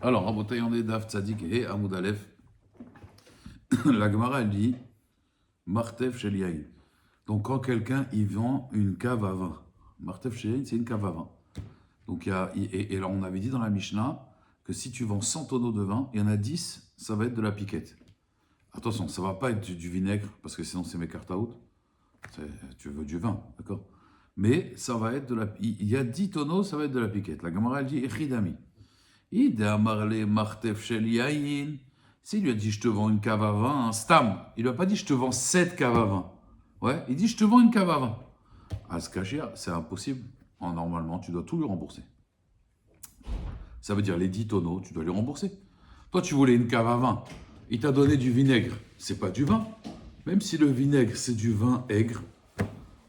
Alors, Rabotai, on est Daf Tzadik et Hamoud Aleph. La Gemara, elle dit Martef Shel Yain. Donc, quand quelqu'un il vend une cave à vin, Martef Shel Yain, c'est une cave à vin. Donc, et alors, on avait dit dans la Mishnah que si tu vends 100 tonneaux de vin, il y en a 10, ça va être de la piquette. Attention, ça ne va pas être du vinaigre, parce que sinon, c'est mes cartes out. Tu veux du vin, d'accord? Mais ça va être de la. Il y a 10 tonneaux, ça va être de la piquette. La Gemara, elle dit Echidami. S'il lui a dit je te vends une cave à vin, un stam, il lui a pas dit je te vends 7 caves à vin. Ouais, il dit je te vends une cave à vin. À ce cachir, c'est impossible. Normalement, tu dois tout lui rembourser. Ça veut dire les 10 tonneaux, tu dois lui rembourser. Toi, tu voulais une cave à vin. Il t'a donné du vinaigre. C'est pas du vin. Même si le vinaigre, c'est du vin aigre.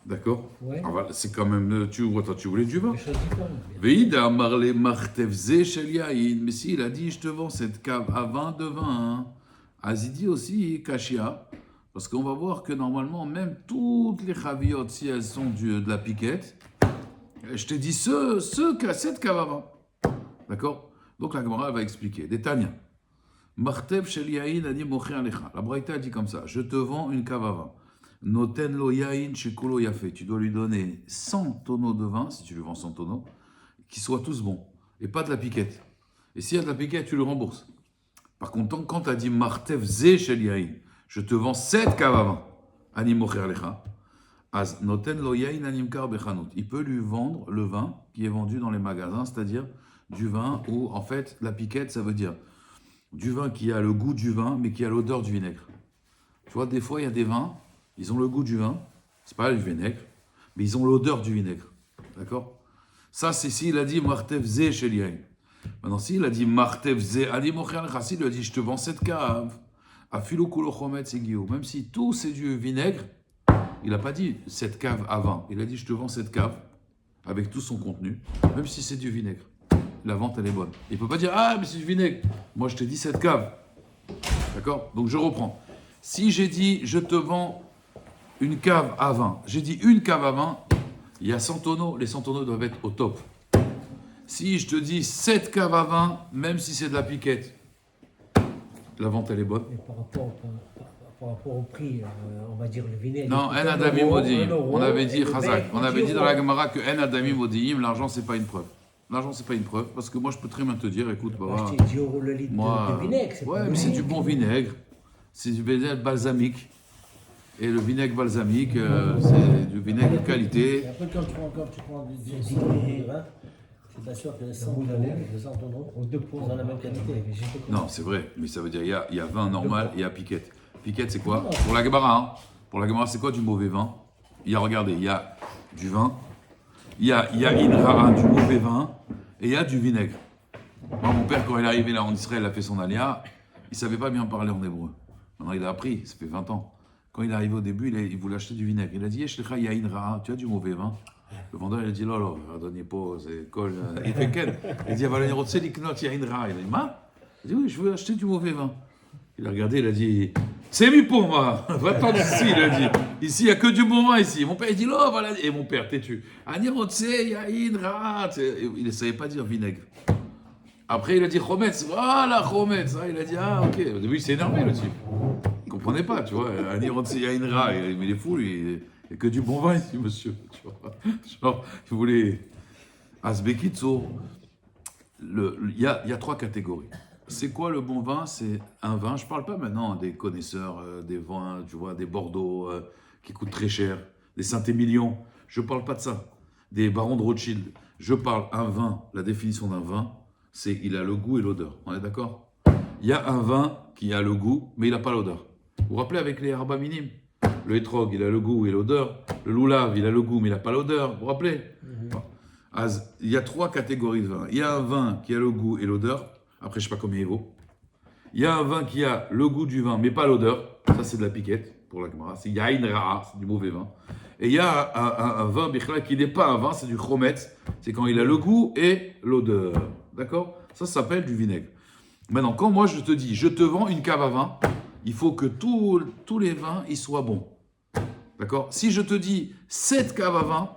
D'accord? Ouais. Ah, voilà, c'est quand même. Tu voulais du vin. Des choses différentes. Veïda Marle Martevze Shel Yain. Mais si il a dit je te vends cette cave à vin de vin. Hein. Azidi aussi Kashia. Parce qu'on va voir que normalement, même toutes les chaviotes, si elles sont de la piquette, je te dis cette cave à vin. D'accord? Donc la Gemara va expliquer. Détania. Martev Shel Yain a dit Mocher Alecha. La Braïta a dit comme ça. Je te vends une cave à vin. Noten lo yain shekulo yafé. Tu dois lui donner 100 tonneaux de vin, si tu lui vends 100 tonneaux, qui soient tous bons, et pas de la piquette. Et s'il y a de la piquette, tu le rembourses. Par contre, quand tu as dit martev ze shel yain, je te vends 7 caves à vin, ani mocher lecha, az noten lo yain animkar bechanut. Il peut lui vendre le vin qui est vendu dans les magasins, c'est-à-dire du vin où, en fait, la piquette, ça veut dire du vin qui a le goût du vin, mais qui a l'odeur du vinaigre. Tu vois, des fois, il y a des vins. Ils ont le goût du vin, c'est pas du vinaigre, mais ils ont l'odeur du vinaigre. D'accord? Ça, c'est s'il a dit Martev Ze Shel Yain. Maintenant, s'il a dit Martev Ze Ali Mocher Lecha, s'il lui a dit je te vends cette cave, à Philo Kulo Chomet Segio, même si tout c'est du vinaigre, il n'a pas dit cette cave à vin. Il a dit je te vends cette cave avec tout son contenu, même si c'est du vinaigre. La vente, elle est bonne. Il ne peut pas dire ah, mais c'est du vinaigre. Moi, je te dis cette cave. D'accord? Donc, je reprends. Si j'ai dit je te vends une cave à vin. J'ai dit une cave à vin, il y a 100 tonneaux, les 100 tonneaux doivent être au top. Si je te dis 7 caves à vin, même si c'est de la piquette, la vente elle est bonne. Mais par rapport au prix, on va dire le vinaigre. Non, en adami modiim. On avait dit Chazak, on avait dit dans la Gemara que en adami modiim, l'argent c'est pas une preuve. L'argent c'est pas une preuve, parce que moi je peux très bien te dire, écoute, Acheter 10 euros le litre de vinaigre, c'est ouais, pas mais c'est du bon vinaigre, c'est du vinaigre balsamique. Et le vinaigre balsamique, c'est du vinaigre de qualité. Et après, quand tu prends du vin, je t'assure que les 100 tonneaux, les 100 tonneaux, ils ont la même qualité. Non, c'est vrai, mais ça veut dire il y a vin normal et il y a piquette. Piquette, c'est quoi? Pour la Gemara, hein. Pour la Gemara, c'est quoi du mauvais vin? Regardez, il y a du vin, il y a Inra, du mauvais vin, et il y a du vinaigre. Moi, mon père, quand il est arrivé là en Israël, il a fait son alia, il ne savait pas bien parler en hébreu. Maintenant, il a appris, ça fait 20 ans. Quand il est arrivé au début, il voulait acheter du vinaigre. Il a dit, Yeshlecha Yain, tu as du mauvais vin. Le vendeur, il a dit, Lolo, donnez pas, c'est col. Il fait quel? Il dit, Avalani Rotse Liknot Yain Ra. Il a dit, Ma? Il dit, oui, je veux acheter du mauvais vin. Il a regardé, il a dit, c'est mieux pour moi. Va-t'en d'ici, il a dit. Ici, il n'y a que du bon vin ici. Mon père, il dit, Lolo, voilà. Et mon père, têtu. Ani Rotse Yain Ra. Il ne savait pas dire vinaigre. Après, il a dit Chometz. Voilà, Chometz. Il a dit, ah, ok. Au début, il s'est énervé, le type. Il ne comprenait pas, tu vois. Un Iran, mais il est fou, lui. Il n'y a que du bon vin ici, monsieur. Tu vois. Genre, il voulait. Asbekitso. Il y a 3 catégories. C'est quoi le bon vin? C'est un vin. Je ne parle pas maintenant des connaisseurs des vins, tu vois, des Bordeaux qui coûtent très cher, des Saint-Émilion. Je ne parle pas de ça. Des barons de Rothschild. Je parle un vin. La définition d'un vin, c'est il a le goût et l'odeur. On est d'accord? Il y a un vin qui a le goût, mais il n'a pas l'odeur. Vous vous rappelez avec les herbes minimes? Le hétrog, il a le goût et l'odeur. Le loulav, il a le goût, mais il n'a pas l'odeur. Vous vous rappelez? Il y a 3 catégories de vin. Il y a un vin qui a le goût et l'odeur. Après, je ne sais pas combien il vaut. Il y a un vin qui a le goût du vin, mais pas l'odeur. Ça, c'est de la piquette, pour la Gemara. C'est yain ra'a, c'est du mauvais vin. Et il y a un vin bichla qui n'est pas un vin, c'est du chometz. C'est quand il a le goût et l'odeur. D'accord? Ça s'appelle du vinaigre. Maintenant, quand moi je te dis, je te vends une cave à vin, il faut que tous les vins, ils soient bons. D'accord? Si je te dis 7 caves à vin,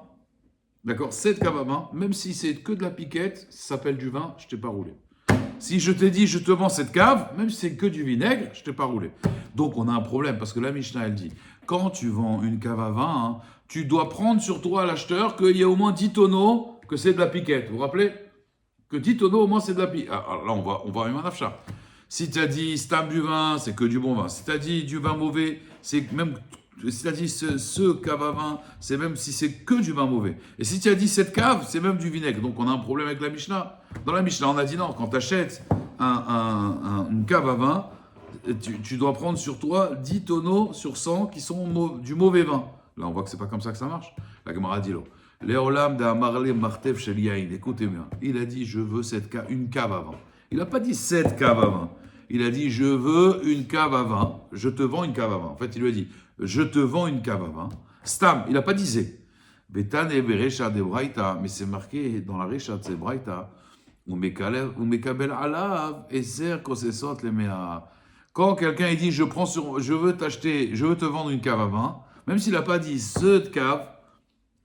d'accord, 7 caves à vin, même si c'est que de la piquette, ça s'appelle du vin, je ne t'ai pas roulé. Si je t'ai dit, je te vends cette cave, même si c'est que du vinaigre, je t'ai pas roulé. Donc on a un problème, parce que la Mishnah, elle dit, quand tu vends une cave à vin, hein, tu dois prendre sur toi, l'acheteur, qu'il y a au moins 10 tonneaux que c'est de la piquette. Vous vous rappelez? Que 10 tonneaux, au moins, c'est de la piquette. Alors là, on va même un afcha. Si tu as dit stam du vin, c'est que du bon vin. Si tu as dit du vin mauvais, c'est même. Si tu as dit ce cave à vin, c'est même si c'est que du vin mauvais. Et si tu as dit cette cave, c'est même du vinaigre. Donc on a un problème avec la Mishnah. Dans la Mishnah, on a dit non, quand tu achètes une cave à vin, tu dois prendre sur toi 10 tonneaux sur 100 qui sont du mauvais vin. Là, on voit que c'est pas comme ça que ça marche. La Gemara dit l'eau. Léolam de Amarle Martev Shel Yain. Écoutez bien. Il a dit je veux une cave à vin. Il n'a pas dit cette cave à vin. Il a dit je veux une cave à vin. Je te vends une cave à vin. En fait, il lui a dit je te vends une cave à vin. Stam. Il n'a pas dit zé. Betan et Berecha de Braïta. Mais c'est marqué dans la Recha de Braïta. Ou Mekabel Alav. Eser Kosesot le Mea. Quand quelqu'un il dit je veux te vendre une cave à vin, même s'il n'a pas dit cette cave,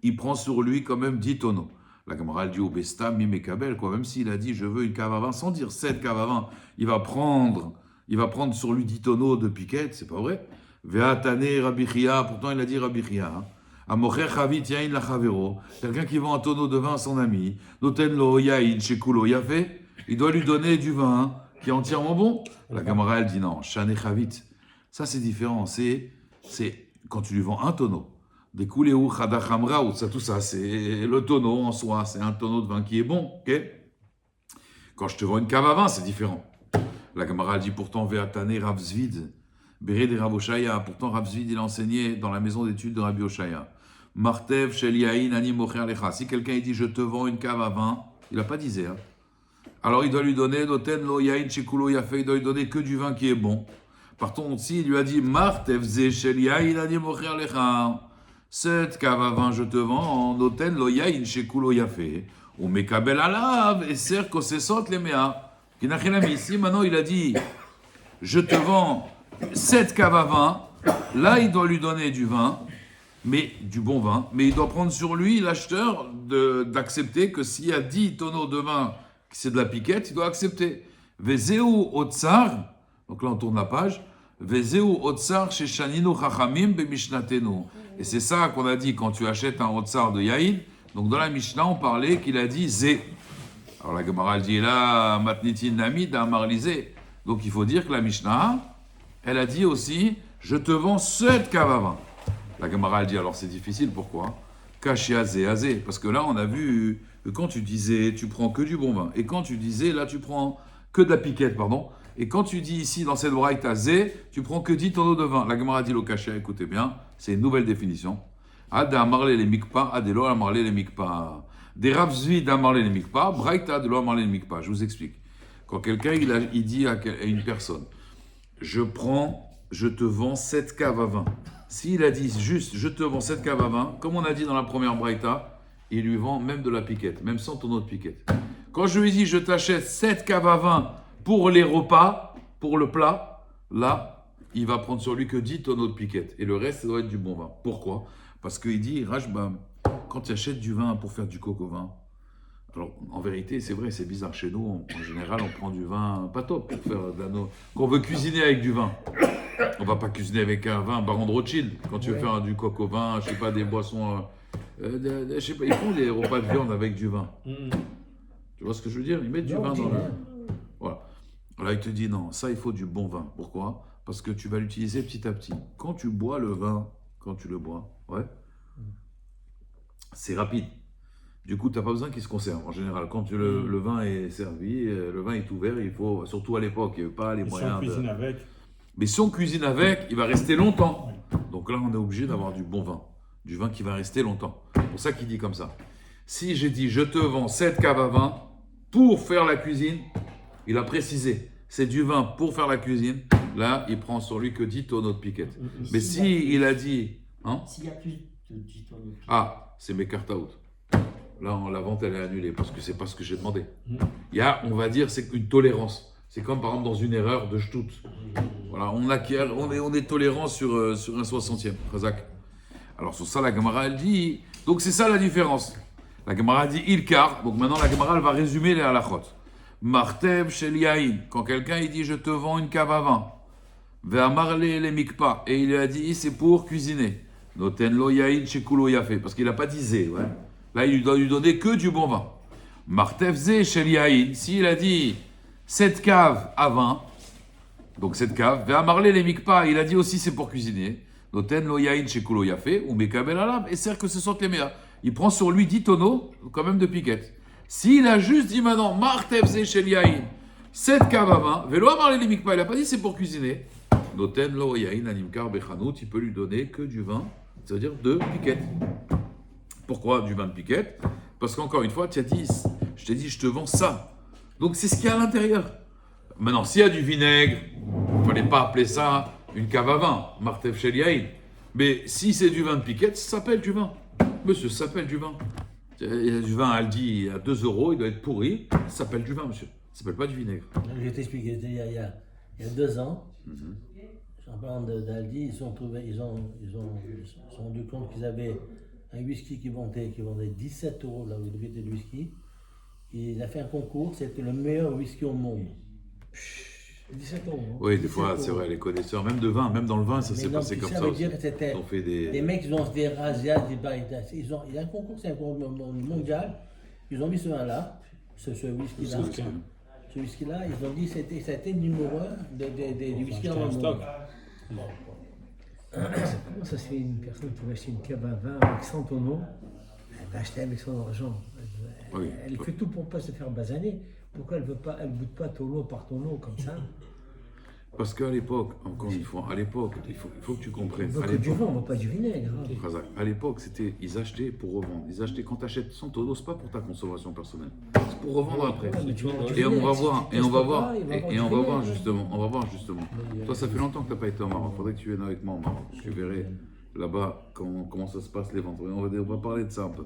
il prend sur lui quand même 10 tonneaux. La Gemara dit au Besta Mimekabel, quoi. Même s'il a dit je veux une cave à vin, sans dire cette cave à vin, il va prendre sur lui 10 tonneaux de piquette, c'est pas vrai. Ve'atane Rabbi Chia, pourtant il a dit Rabbi Chia. Amocher Chavit Yain la Chavero, quelqu'un qui vend un tonneau de vin à son ami, Noten lo Yain Shekulo Yafe, il doit lui donner du vin qui est entièrement bon. La Gemara elle dit non, Shane Chavit. Ça c'est différent, c'est quand tu lui vends un tonneau. Des coulées ou khadachamra ou ça, tout ça, c'est le tonneau en soi, c'est un tonneau de vin qui est bon, ok? Quand je te vends une cave à vin, c'est différent. La Gemara dit pourtant Ve'atane Rav Zvid, Béré de Rav Oshaya, pourtant Rav Zvid il a enseigné dans la maison d'études de Rabbi Oshaya. Martev Shel Yain Ani Mocher Lecha. Si quelqu'un il dit je te vends une cave à vin, il n'a pas disé. Hein. Alors il doit lui donner Noten lo Yain Shekulo Yafe, il doit lui donner que du vin qui est bon. Par contre, si il lui a dit Martev Ze Shel Yain Ani Mocher Lecha. Cette cave à vin, je te vends, Noten lo yain shekulo yafe, ou mekabel alav, et ser kosesot le mea. Ici, maintenant, il a dit, je te vends cette cave à vin, là, il doit lui donner du vin, mais du bon vin, mais il doit prendre sur lui, l'acheteur, d'accepter que s'il y a 10 tonneaux de vin, c'est de la piquette, il doit accepter. Vezeu otsar, donc là, on tourne la page, Vezeu otsar chez Shaninu chachamim bemishnatenu. Et c'est ça qu'on a dit quand tu achètes un otsar de Yaïd. Donc dans la Mishnah, on parlait qu'il a dit zé. Alors la Gemara dit là, matnitin namid amarlisé. Donc il faut dire que la Mishnah, elle a dit aussi, je te vends cette cave à vin. La Gemara dit alors c'est difficile, pourquoi? Kashia zé azé. Parce que là, on a vu que quand tu disais, tu prends que du bon vin. Et quand tu disais, là, tu prends que de la piquette, pardon. Et quand tu dis ici, dans cette braïta zé, tu prends que 10 tonneaux de vin. La Gemara dit le Kashia, écoutez bien. C'est une nouvelle définition. Ad amarle les mikpa, adelo amarle les mikpa. Des Rav Zvid amarle les mikpa, braïta adelo amarle les mikpa. Je vous explique. Quand quelqu'un il dit à une personne, je te vends cette cave à vin. S'il a dit juste, je te vends cette cave à vin, comme on a dit dans la première braïta, il lui vend même de la piquette, même sans tonneau de piquette. Quand je lui dis, je t'achète cette cave à vin pour les repas, pour le plat, là, il va prendre sur lui que 10 tonneaux de piquette. Et le reste, ça doit être du bon vin. Pourquoi? Parce qu'il dit, Rajbam, quand tu achètes du vin pour faire du coq au vin, alors en vérité, c'est vrai, c'est bizarre. Chez nous, en général, on prend du vin pas top pour faire de la Quand on veut cuisiner avec du vin, on va pas cuisiner avec un vin Baron de Rothschild. Quand tu veux faire du coq au vin, je sais pas, des boissons, je sais pas, ils font des repas de viande avec du vin. Tu vois ce que je veux dire? Ils mettent du vin dans le... Voilà. Là, il te dit, non, ça, il faut du bon vin. Pourquoi? Parce que tu vas l'utiliser petit à petit. Quand tu bois le vin, quand tu le bois, ouais, c'est rapide. Du coup, tu n'as pas besoin qu'il se conserve. En général, quand le vin est servi, le vin est ouvert, il faut, surtout à l'époque, il n'y avait pas les moyens. Si on cuisine avec. Mais si on cuisine avec, il va rester longtemps. Donc là, on est obligé d'avoir du bon vin. Du vin qui va rester longtemps. C'est pour ça qu'il dit comme ça. Si j'ai dit, je te vends cette cave à vin pour faire la cuisine, il a précisé, c'est du vin pour faire la cuisine. Là, il prend sur lui que 10 tonneaux de piquette. Mais si il a dit... Hein, s'il y a plus de 10 tonneaux de piquette. Ah, c'est mes cartes out. Là, la vente, elle est annulée parce que c'est pas ce que j'ai demandé. Il y a, on va dire, c'est une tolérance. C'est comme par exemple dans une erreur de shtout. Voilà, on est tolérant sur un 60e. Razak. Alors sur ça, la Gemara, elle dit... Donc c'est ça la différence. La Gemara dit Ilkar. Donc maintenant, la Gemara, elle va résumer les halachot. Martev shel yain. Quand quelqu'un il dit je te vends une cave à vin. Ve'amarle le mikpa. Et il lui a dit c'est pour cuisiner. Noten lo yain shekulo yafe. Parce qu'il n'a pas dit zé. Ouais. Là il doit lui donner que du bon vin. Martev zé shel yain. S'il a dit cette cave à vin. Donc cette cave. Ve'amarle le mikpa. Il a dit aussi c'est pour cuisiner. Noten lo yain shekulo yafe. Ou mekabel alab. Et c'est que ce sont les meilleurs. Il prend sur lui 10 tonneaux quand même de piquettes. S'il a juste dit maintenant, Martev Zé Shel Yain, 7 caves à vin, Vélo Amarle Limikpa, il n'a pas dit c'est pour cuisiner. Noten Lo Yain Animkar Bechanout, il peut lui donner que du vin, c'est-à-dire de piquettes. Pourquoi du vin de piquettes? Parce qu'encore une fois, tu as dit, je t'ai dit, je te vends ça. Donc c'est ce qu'il y a à l'intérieur. Maintenant, s'il y a du vinaigre, il ne fallait pas appeler ça une cave à vin, Martev Shel Yain. Mais si c'est du vin de piquettes, ça s'appelle du vin. Monsieur, ça s'appelle du vin. Il y a du vin Aldi à 2 euros, il doit être pourri. Ça s'appelle du vin, monsieur. Ça s'appelle pas du vinaigre. Je vais t'expliquer. Il y a 2 ans, en parlant d'Aldi, ils se sont rendus compte qu'ils avaient un whisky qui vendait 17 euros là où il était le whisky. Il a fait un concours, c'était le meilleur whisky au monde. 17 euros. Oui, des fois, c'est vrai, les connaisseurs, même de vin, même dans le vin, ça s'est passé comme ça. Ça veut dire que c'était. Ils ont fait des mecs, ils ont des razzias, il y a un concours, c'est un concours mondial. Ils ont mis ce vin-là, ce whisky-là. Ce whisky-là, ils ont dit que c'était le numéro 1 des whisky dans le monde. Comment ça se fait une personne qui va acheter une cave à vin avec 100 tonneaux, elle va acheter avec son argent. Elle fait tout pour ne pas se faire basaner. Pourquoi elle ne goûte pas tonneau par tonneau comme ça? Parce qu'à l'époque, encore une fois, à l'époque, il faut que tu comprennes. On veut que du vin, on ne veut pas du vinaigre. Razak, à l'époque, ils achetaient pour revendre. Ils achetaient quand tu achètes 100 tonneaux, ce n'est pas pour ta consommation personnelle. C'est pour revendre après. Et on va voir justement. Toi, ça fait longtemps que tu n'as pas été au Maroc. Il faudrait que tu viennes avec moi au Maroc. Tu verrais là-bas comment ça se passe les ventes. On va parler de ça un peu.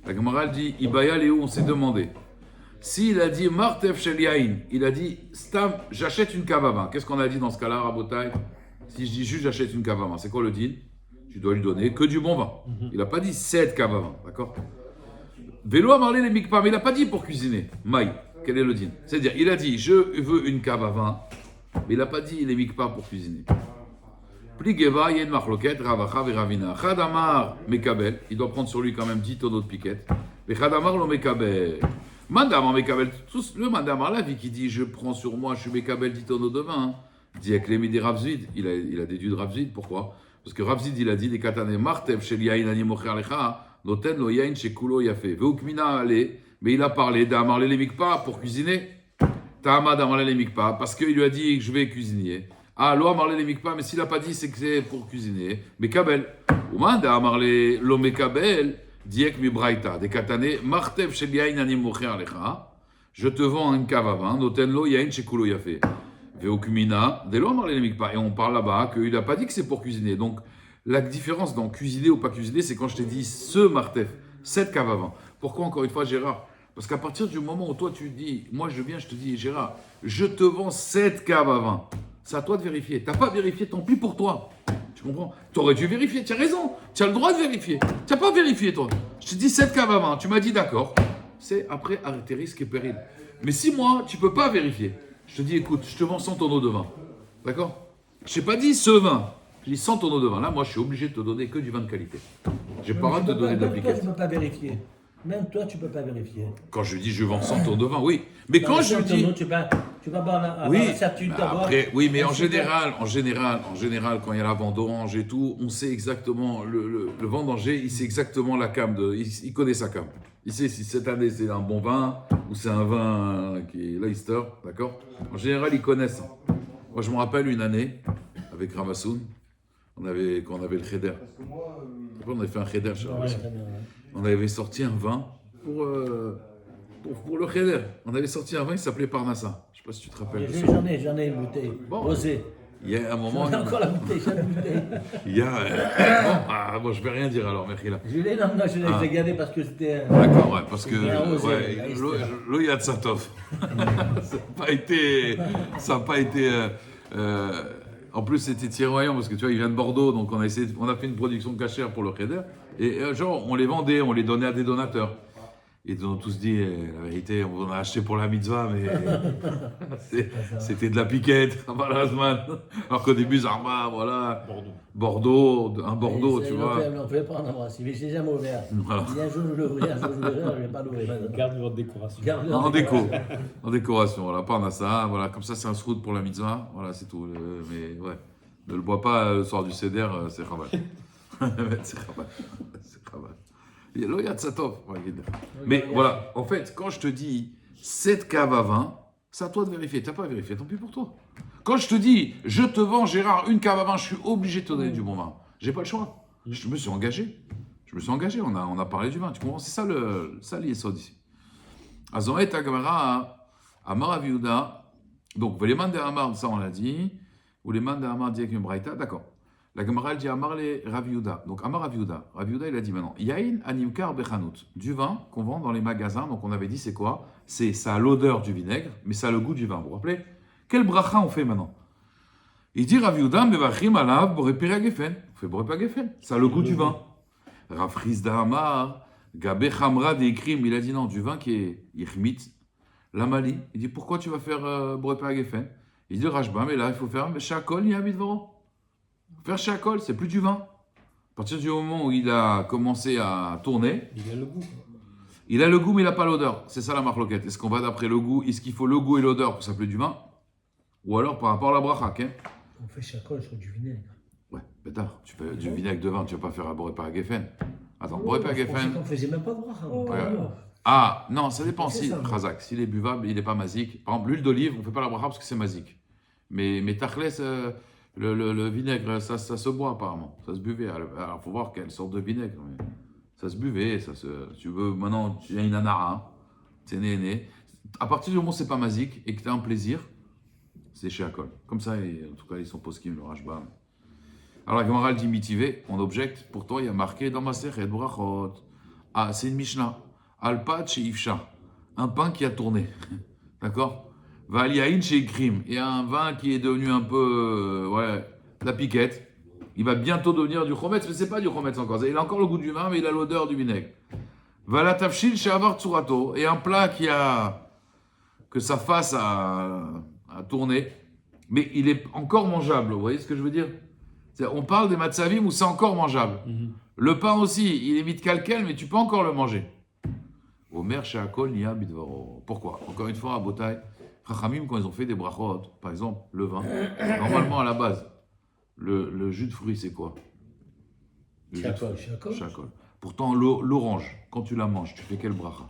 La Gemara dit, Ibaya Léo, on s'est demandé. S'il a dit Martev Shel Yain, il a dit Stam, j'achète une cave à vin. Qu'est-ce qu'on a dit dans ce cas-là, Rabotai? Si je dis juste j'achète une cave à vin, c'est quoi le deal? Tu dois lui donner que du bon vin. Il n'a pas dit 7 caves à vin, d'accord? Vélo a parlé les mikpa, mais il n'a pas dit pour cuisiner. Maï, quel est le deal? C'est-à-dire, il a dit je veux une cave à vin, mais il n'a pas dit les mikpa pour cuisiner. Pligeva, il y a une marloquette, Ravacha Veravina. Khadamar Mekabel, il doit prendre sur lui quand même 10 tonneaux de piquettes. Mais Khadamar lo Mekabel. Madame Mekabel, le Madame la vie qui dit je prends sur moi, je suis Mekabel 10 tonneaux de vin. Dit avec les midi Ravzid, il a déduit de Ravzid, pourquoi? Parce que Ravzid il a dit les katané Martev shel yain ani mocher lecha, noten lo yain shekulo yafe. Veukmina ale, mais il a parlé d'Amarle les mikpa pour cuisiner. Ta'amad Amarle les mikpa, parce qu'il lui a dit que je vais cuisiner. Ah, lo Amarle les mikpa, mais s'il n'a pas dit c'est que c'est pour cuisiner. Mekabel. Ouman d'Amarle lo Mekabel. Diek mi braïta, des katané, martev shel yain ani mocher alecha, je te vends une cave à vin, noten lo yain shekulo yafe. Veokumina, de lo amarle mikpa, et on parle là-bas qu'il n'a pas dit que c'est pour cuisiner. Donc la différence dans cuisiner ou pas cuisiner, c'est quand je t'ai dit ce martev, cette cave à vin. Pourquoi encore une fois, Gérard? Parce qu'à partir du moment où toi tu dis, moi je viens, je te dis, Gérard, je te vends cette cave à vin, c'est à toi de vérifier. T'as pas vérifié, tant pis pour toi. Tu comprends? Tu aurais dû vérifier, tu as raison, tu as le droit de vérifier. Tu n'as pas vérifié, toi. Je te dis 7 caves à vin, tu m'as dit d'accord. C'est après arrêter risque et péril. Mais si moi, tu ne peux pas vérifier, je te dis écoute, je te vends 100 tonneaux de vin. D'accord? Je n'ai pas dit ce vin, je dis 100 tonneaux de vin. Là, moi, je suis obligé de te donner que du vin de qualité. J'ai pas le droit de te donner de la piquette. Toi, tu ne peux pas vérifier. Même toi, tu ne peux pas vérifier. Quand je dis je vends 100 tonneaux de vin, oui. Mais quand je dis. Tu vas avoir oui, la certitude d'avoir. Après, oui, mais en général, quand il y a la vendange et tout, on sait exactement, le vendanger, il sait exactement la came, il connaît sa came. Il sait si cette année c'est un bon vin ou c'est un vin qui est Leicester, d'accord? En général, ils connaissent. Moi, je me rappelle une année, avec Ramassoun, quand on avait le cheder. On avait fait un cheder chez Ramassoun. On avait sorti un vin pour le cheder. On avait sorti un vin qui s'appelait Parnassa. Je ne sais pas si tu te rappelles. J'en ai une bouteille. Bon. Rosé. Il y a un moment. J'en ai encore la bouteille, j'ai la bouteille. Il y a. Bon, je ne vais rien dire alors, Merkhila. Je l'ai gardé parce que c'était. D'accord, ouais, parce que. Rosé, L'eau Yatsatov. Ça n'a pas été. En plus, c'était tiroyant parce que tu vois, il vient de Bordeaux, donc on a fait une production cachère pour le cheder. Et genre, on les vendait, on les donnait à des donateurs. Ils nous ont tous dit, la vérité, on en a acheté pour la mitzvah, mais c'était de la piquette, alors qu'au début, Zarma, voilà, Bordeaux, un Bordeaux, tu vois. On ne pouvait pas en avoir, mais je l'ai jamais ouvert. Voilà. Il y a un jour je l'ouvrirai, un jour je l'ouvrirai, je ne vais pas l'ouvrir. Garde votre décoration. En déco, en décoration, voilà, pas on a ça, voilà, comme ça c'est un sroud pour la mitzvah, voilà, c'est tout, mais ouais, ne le bois pas le soir du seder, c'est rabat. C'est rabat, c'est rabat. Il y a de satov, on va dire. Mais voilà, en fait, quand je te dis 7 caves à vin, c'est à toi de vérifier, tu n'as pas vérifié, tant pis pour toi. Quand je te dis, je te vends Gérard une cave à vin, je suis obligé de te donner du bon vin, j'ai pas le choix, je me suis engagé. On a parlé du vin, tu comprends? C'est ça l'ISOD ici. Azoret Agmara, Amar Aviuda, donc, les mains de Amar, ça on l'a dit, ou les mains de Amar dit avec une braïta, d'accord. La Gemara elle dit Amar les Raviuda, donc Amar Raviuda il a dit maintenant, Yain Animkar Bechanout, du vin qu'on vend dans les magasins, donc on avait dit c'est quoi? Ça a l'odeur du vinaigre, mais ça a le goût du vin, vous vous rappelez? Quel bracha on fait maintenant? Il dit Raviuda, Mevachim Alav, Borepira Gefen, on fait Borepira Gefen, ça a le goût du vin. Rav Frisda Amar, Gabé Hamra des Krim, il a dit non, du vin qui est Yichmit, Lamali. Il dit pourquoi tu vas faire Borepira Gefen? Il dit Rashba, mais là il faut faire Shakol Yamidvoro. Faire Shakol, c'est plus du vin. À partir du moment où il a commencé à tourner, Il a le goût. il a le goût mais il n'a pas l'odeur. C'est ça la marloquette. Est-ce qu'on va d'après le goût? Est-ce qu'il faut le goût et l'odeur pour s'appeler du vin? Ou alors par rapport à la bracha, hein? On fait chacol sur du vinaigre. Ouais, pétard, tu fais du vinaigre de vin, tu vas pas faire un Borepira Gefen. Attends, Borepira Gefen. On faisait même pas de bracha. Ah, non, ça dépend. C'est Si, ça. Khazak, s'il est buvable, il n'est pas mazik. Par exemple, l'huile d'olive, on ne fait pas la bracha parce que c'est mazik. Mais tachlès, le vinaigre, ça se boit apparemment. Ça se buvait. Alors, il faut voir quelle sorte de vinaigre. Mais ça se buvait. Tu veux, maintenant, tu as une anara. C'est né. À partir du moment où c'est pas mazik et que tu as un plaisir, c'est chez Akol. Comme ça, en tout cas, ils sont poskim, le Rashba. Alors, la Gemara dit mitivé, on objecte. Pourtant, il y a marqué dans ma Sechet Brachot. Ah, c'est une Mishnah. Alpat chez Ifsha, un pain qui a tourné, d'accord? Valiaïn chez Krim, et un vin qui est devenu un peu, la piquette. Il va bientôt devenir du chometz, mais c'est pas du chometz encore. Il a encore le goût du vin, mais il a l'odeur du vinaigre. Valatafshil chez Avar Tsurato, et un plat que sa face a tourné, mais il est encore mangeable. Vous voyez ce que je veux dire? On parle des matzavim où c'est encore mangeable. Le pain aussi, il est vite calquel, mais tu peux encore le manger. Omer Sheakol Nia Bidvaro. Pourquoi? Encore une fois, à Botaï, Chachamim, quand ils ont fait des brachot, par exemple, le vin, normalement à la base, le jus de fruits, c'est quoi? Sheakol. Pourtant, l'orange, quand tu la manges, tu fais quel bracha?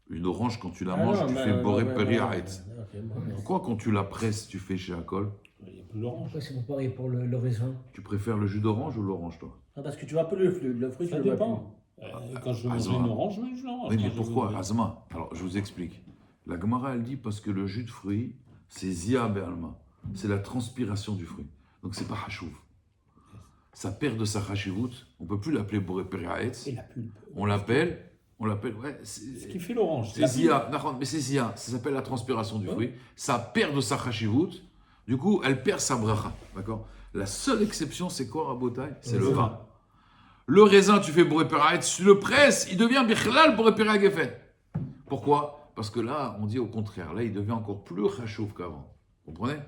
Une orange, quand tu la manges, tu fais Boré Peri Haaretz. Pourquoi, quand tu la presses, tu fais Sheakol? Il n'y a plus l'orange. Pourquoi c'est pas pareil pour le raisin? Tu préfères le jus d'orange ou l'orange, toi? Non, parce que tu vois plus le fruit, Ça tu le vois dépend. Quand je veux manger Azma. une orange, je mange une orange. Oui, mais Quand je pourquoi, veux- Azma? Alors, je vous explique. La Gemara, elle dit parce que le jus de fruit, c'est Zia Be'alma. C'est la transpiration du fruit. Donc, c'est pas Hachouv. Ça perd de sa Hachivut. On ne peut plus l'appeler Boré Peri Haaretz. Et la pulpe. On l'appelle, ouais, Ce qui fait l'orange. c'est Zia. D'accord, mais c'est Zia. Ça s'appelle la transpiration du fruit. Ça perd de sa Hachivut. Du coup, elle perd sa bracha. D'accord? La seule exception, c'est quoi, Rabotai? C'est le vin. Le raisin, tu fais Boré Peri Haaretz, tu le presses, il devient Bichlal Boré Peri Gefen. Pourquoi? Parce que là, on dit au contraire, là, il devient encore plus chachouf qu'avant. Vous comprenez?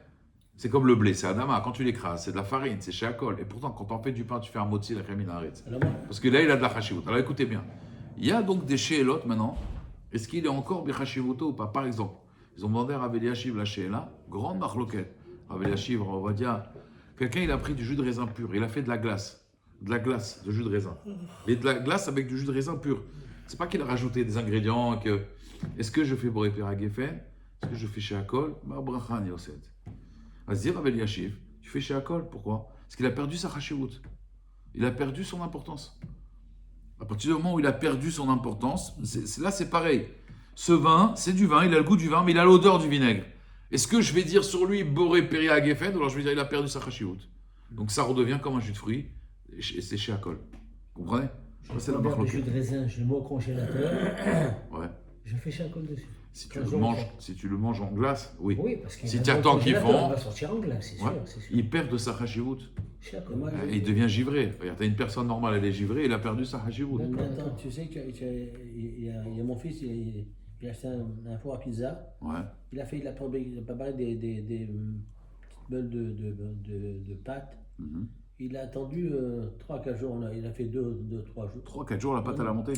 C'est comme le blé, c'est Adama, quand tu l'écrases, c'est de la farine, c'est Sheakol. Et pourtant, quand on fait du pain, tu fais un motzi, la Khamina Haaretz. Parce que là, il a de la chashivut. Alors écoutez bien, il y a donc des Sheelot maintenant. Est-ce qu'il est encore Bechashivuto ou pas? Par exemple, ils ont demandé à Rav Eliashiv la Sheela, grande marloquette. Rav Eliashiv, on va dire, quelqu'un, il a pris du jus de raisin pur, il a fait de la glace. De la glace, de jus de raisin. Mais de la glace avec du jus de raisin pur. C'est pas qu'il a rajouté des ingrédients que. Est-ce que je fais Boré Peri Gefen? Est-ce que je fais Sheakol? Bah, Brachan Yoset. Vas-y, Rav Eliashiv, tu fais Sheakol. Pourquoi? Parce qu'il a perdu sa Chashivut. Il a perdu son importance. À partir du moment où il a perdu son importance, là c'est pareil. Ce vin, c'est du vin, il a le goût du vin, mais il a l'odeur du vinaigre. Est-ce que je vais dire sur lui Boré Peri Gefen? Ou alors je vais dire il a perdu sa Chashivut. Donc ça redevient comme un jus de fruits. Et c'est Sheakol. Vous comprenez? Je C'est la prends bien le marloquette. jus de raisin, je le mets au congélateur, Ouais. je fais chacol dessus. Si tu, 15 le jours, manges, ça. si tu le manges en glace, oui. Oui, parce qu'il Si va tu dans le attends qu'il congélateur, fond, il va sortir en glace, c'est ouais, sûr. C'est sûr. il perd de sa hashivut. Chaque- Moi, Il devient givré. Regarde, t'as une personne normale, elle est givrée, il a perdu sa hashivut. Mais attends, tu sais il y a mon fils, il a acheté un four à pizza. Ouais. Il a préparé des petites beules de pâtes. Mhm. Il a attendu 3-4 jours. Il a fait 2-3 jours. 3-4 jours, la pâte à la montée.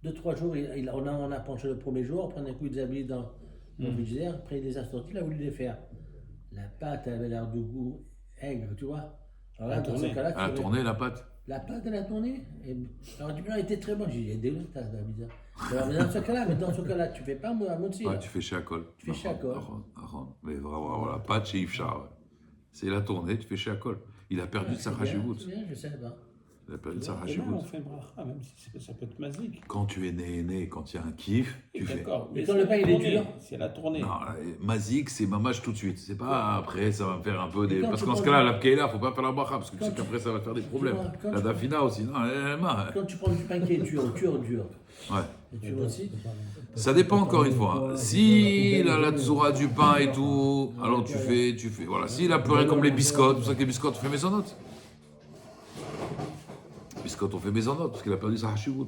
2-3 jours, on a penché le premier jour. Après, d'un coup, il les a mis dans le frigidaire. Après, il les a sortis. Il a voulu les faire. La pâte avait l'air de goût aigre, tu vois. Alors là, dans ce cas-là, Elle a tourné la pâte. la pâte, elle a tourné. Alors, du coup, elle était très bonne. J'ai dit, elle est dégueulasse, la pizza. Alors, mais dans ce cas-là, tu fais pas à moitié. Ouais, tu fais chez Akol. Tu fais chez Akol. Mais vraiment, la pâte chez Ifchar. Ouais. C'est la tournée, tu fais chez Akol. Il a perdu de sa hashivut. C'est bien, je sais pas. Il a perdu de sa Et même hashivut. on fait bracha, même si ça peut être mazik. Quand tu es né, quand il y a un kiff, tu fais. D'accord. Mais Mais quand si le pain, elle a il est tourné, dur. Si elle a tourné. Non, Mazik, c'est mamage tout de suite. C'est pas après, ça va me faire un peu des. quand Parce tu qu'en ce prends cas-là, du- la Pkeila, faut pas faire la bracha, parce que tu sais Quand qu'après, ça va faire des problèmes. quand La tu- Dafina aussi. Non, elle m'a. Quand tu prends du pain qui est dur. Ouais. Et tu vois aussi. Ça dépend encore une fois. Si il a la tsura du pain et tout, alors tu fais. Voilà. S'il a pleuré comme les biscottes, c'est pour ça que les biscottes, on fait maisonnote. Les biscottes, on fait maisonnote, parce qu'il a perdu sa hashivut.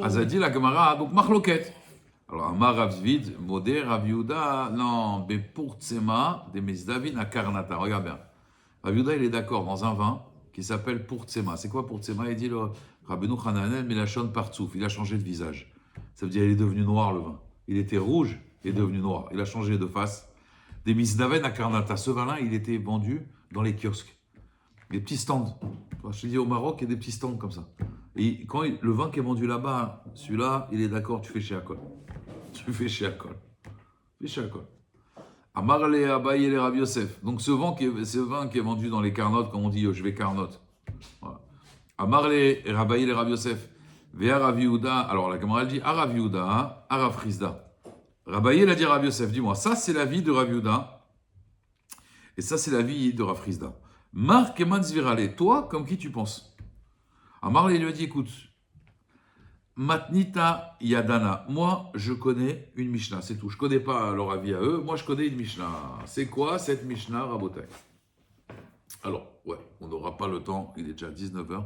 Azadi, la Gemara, donc machloket. Alors, Amar Rav Zvid, Modé, Rav Yehuda, non, Bepur Tsema, des Mesdavin à Karnata. Regarde bien. Rav Yehuda, il est d'accord dans un vin qui s'appelle Pour Tsema. C'est quoi Pour Tsema? Il dit le Rabbeinu Hananel Milachon Partsouf. Il a changé de visage. Ça veut dire qu'il est devenu noir le vin. Il était rouge, il est devenu noir. Il a changé de face. Des Misdaven à Karnata. Ce vin-là, il était vendu dans les kiosques. Des petits stands. Je te dis, au Maroc, il y a des petits stands comme ça. Et quand le vin qui est vendu là-bas, celui-là, il est d'accord, tu fais chez Akol. Tu fais chez Akol. Tu fais chez Akol. Amar le Abaye le Rav Yosef. Donc ce vin qui est vendu dans les carnotes, comme on dit, je vais carnote. Voilà. Amar le Abaye le Rav Yosef. Vea Rav Yehuda. Alors la Gemara elle dit, Rav Yehuda, Rav Frisda. Rabaye il a dit Rav Yosef, dis-moi, ça c'est la vie de Rav Yehuda. Et ça c'est la vie de Rav Frisda. Marc Eman Zvirale, toi, comme qui tu penses? Amar il lui a dit, écoute, Matnita Yadana, moi je connais une Mishnah, c'est tout. Je ne connais pas leur avis à eux, moi je connais une Mishnah. C'est quoi cette Mishnah, Rabotai? Alors, ouais, on n'aura pas le temps, il est déjà 19h,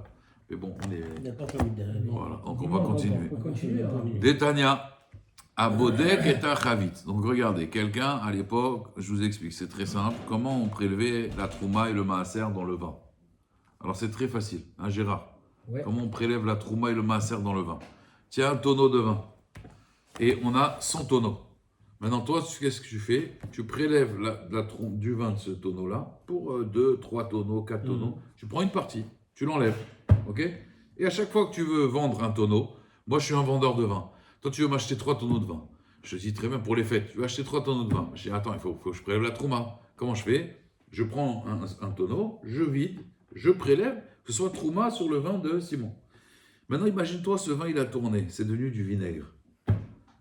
mais bon, on est... Il n'a pas fini de. Voilà, donc on va continuer. On peut continuer. hein. Détania, Abodek et Achavit. Donc regardez, quelqu'un à l'époque, je vous explique, c'est très simple, comment on prélevait la trouma et le maaser dans le vin. Alors c'est très facile, hein Gérard? Ouais. Comment on prélève la trouma et le maaser dans le vin? Tiens un tonneau de vin, et on a 100 tonneaux. Maintenant toi, qu'est-ce que tu fais? Tu prélèves du vin de ce tonneau-là pour 2, 3 tonneaux, 4 tonneaux. Tu prends une partie, tu l'enlèves, ok? Et à chaque fois que tu veux vendre un tonneau, moi je suis un vendeur de vin. Toi, tu veux m'acheter 3 tonneaux de vin. Je te dis très bien pour les fêtes. Tu veux acheter 3 tonneaux de vin. Je dis, attends, il faut que je prélève la trouma. Comment je fais? Je prends un tonneau, je vide, je prélève, que ce soit trouma sur le vin de Simon. Maintenant, imagine-toi, ce vin, il a tourné. C'est devenu du vinaigre.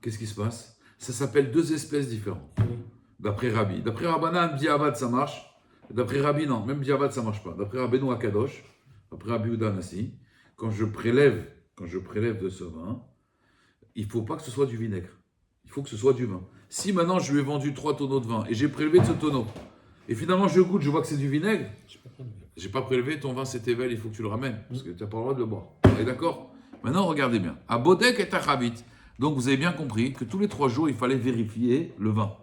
Qu'est-ce qui se passe? Ça s'appelle 2 espèces différentes. D'après Rabbi. D'après Rabbanan, Biavad, ça marche. D'après Rabbi, non. Même Biavad, ça marche pas. D'après Rabbeinu Akadosh, d'après Rabbi Yehuda Nassi, quand je prélève de ce vin, il ne faut pas que ce soit du vinaigre. Il faut que ce soit du vin. Si maintenant je lui ai vendu 3 tonneaux de vin et j'ai prélevé de ce tonneau, et finalement je goûte, je vois que c'est du vinaigre, je n'ai pas prélevé, ton vin c'est ével, il faut que tu le ramènes, parce que tu n'as pas le droit de le boire. Vous êtes d'accord? Maintenant regardez bien. À Bodek et Achavit. Donc vous avez bien compris que tous les 3 jours il fallait vérifier le vin.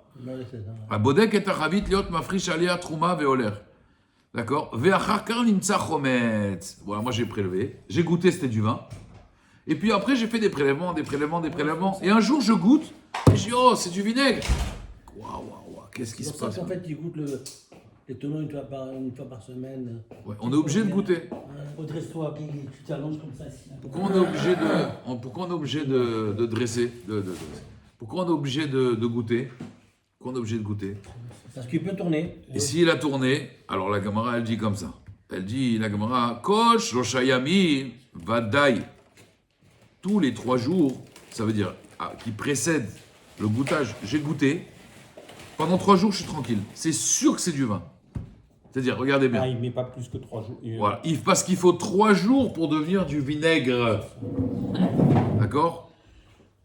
À Bodek et Achavit, liot mafrish alia trouma veoler. D'accord? Ve'achar nimtza chometz. Voilà, moi j'ai prélevé, j'ai goûté, c'était du vin. Et puis après, j'ai fait des prélèvements. Et un jour, je goûte, et je dis, oh, c'est du vinaigre. Waouh, qu'est-ce qui se C'est pour passe? ça qu'en fait, ils goûtent les tonneaux une fois par semaine. Ouais, on est obligé de goûter. Redresse-toi, tu t'allonges comme ça. Pourquoi on est obligé de dresser Pourquoi on est obligé de goûter? Pourquoi on est obligé de goûter? Parce qu'il peut tourner. Et s'il a tourné, alors la Gemara, elle dit comme ça. Elle dit, la Gemara, Kosh, Roshayami, Vadaï. Tous les 3 jours, ça veut dire qui précèdent le goûtage, j'ai goûté. Pendant 3 jours, je suis tranquille. C'est sûr que c'est du vin. C'est-à-dire, regardez bien. Ah, il ne met pas plus que 3 jours. Voilà. Parce qu'il faut 3 jours pour devenir du vinaigre. D'accord?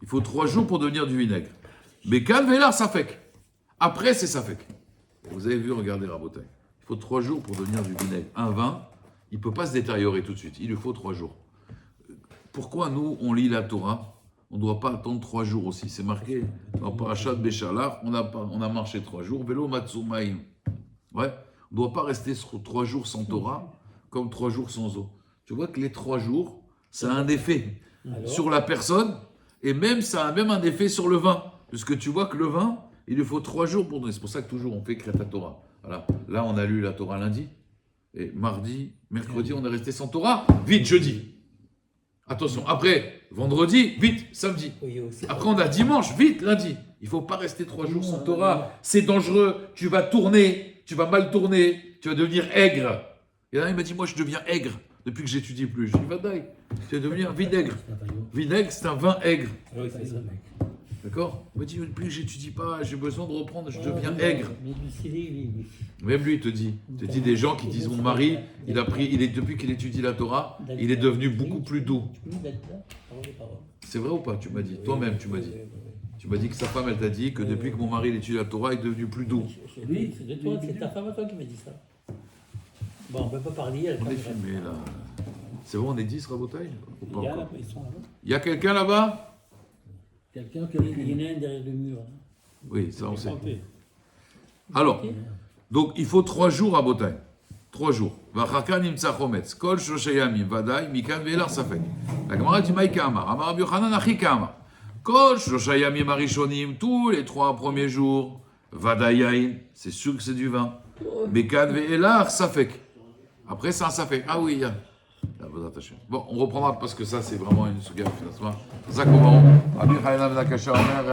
Il faut 3 jours pour devenir du vinaigre. Mais quand Vélar, ça fait. Après, c'est ça fait. Vous avez vu, regardez Rabotai. Il faut 3 jours pour devenir du vinaigre. Un vin, il ne peut pas se détériorer tout de suite. Il lui faut 3 jours. Pourquoi nous, on lit la Torah? On ne doit pas attendre 3 jours aussi. C'est marqué dans Parashat Béchalar, on a marché 3 jours. Vélo Matsumaïm. Ouais. On ne doit pas rester 3 jours sans Torah comme 3 jours sans eau. Tu vois que les 3 jours, ça a un effet sur la personne et même ça a même un effet sur le vin. Puisque tu vois que le vin, il lui faut 3 jours pour donner. C'est pour ça que toujours on fait Kreta Torah. Voilà. Là, on a lu la Torah lundi. Et mardi, mercredi, on est resté sans Torah. Vite, jeudi. Attention. Après, vendredi, vite, samedi. Après, on a dimanche, vite, lundi. Il ne faut pas rester 3 jours sans Torah. C'est dangereux. Tu vas tourner. Tu vas mal tourner. Tu vas devenir aigre. Et là, il m'a dit, moi, je deviens aigre depuis que j'étudie plus. Je dis, va d'ailleurs. Tu vas devenir vinaigre. Vinaigre, c'est un vin aigre. Oui, c'est ça. D'accord? Il m'a dit, depuis que j'étudie pas, j'ai besoin de reprendre, je deviens aigre. Même lui, il te dit des gens qui disent, mon mari, depuis qu'il étudie la Torah, il est devenu beaucoup plus doux. C'est vrai ou pas? Tu m'as dit, toi-même, tu m'as dit. Tu m'as dit que sa femme, elle t'a dit que depuis que mon mari étudie la Torah, il est devenu plus doux. Oui, c'est ta femme à toi qui m'a dit ça. Bon, on ne peut pas parler. On est filmé là. C'est bon, on est 10, Rabotai? Il y a là, ils sont là-bas. Il y a quelqu'un là-bas? Quelqu'un qui a un derrière le mur. Oui, ça on sait. Santé. Alors, donc il faut 3 jours à Botaï. 3 jours. Vachaka nimtsa chometz. Kol shoshayamim vadai mikan ve'elar safek. La Gemara dit Maïka Amar. Amar Rabbi Yochanan achika Amar. Kol shoshayamim arishonim. Tous les 3 premiers jours. Vadai yain. C'est sûr que c'est du vin. Mikan ve'elar safek. Après c'est un safek. Ah oui, il y a. Bon, on reprendra parce que ça c'est vraiment une suga finalement. C'est ça qu'on va.